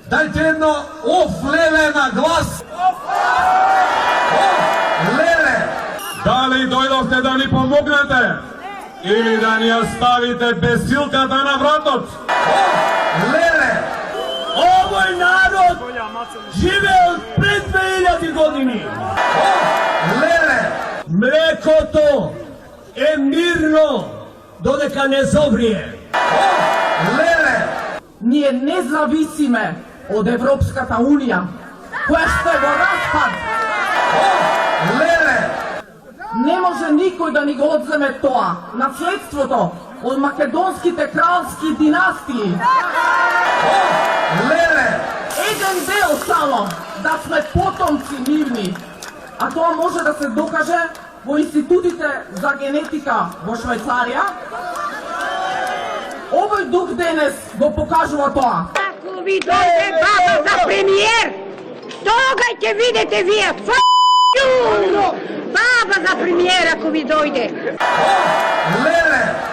Dajte jedno of lele na glas. Of lele. Da li dojdovte da ni pomognete? Ili da ni ostavite bez silkata na vratot? Of lele. Ovoj narod žive od pred 2000 godini. Of lele. Mleko to je mirno dodeka ne zovrije. Of lele. Ние не зависиме од Европската Унија, која што е во распад. Of lele. Не може никој да ни го одземе тоа, наследството од македонските кралски династии. Of lele. Еден дел само да сме потомци нивни, а тоа може да се докаже во институтите за генетика во Швајцарија. Овој дух денес го покажува тоа. Ако ви дойде баба за премиер, тога ќе видите вие баба за премиер ако ви дойде. Of lele.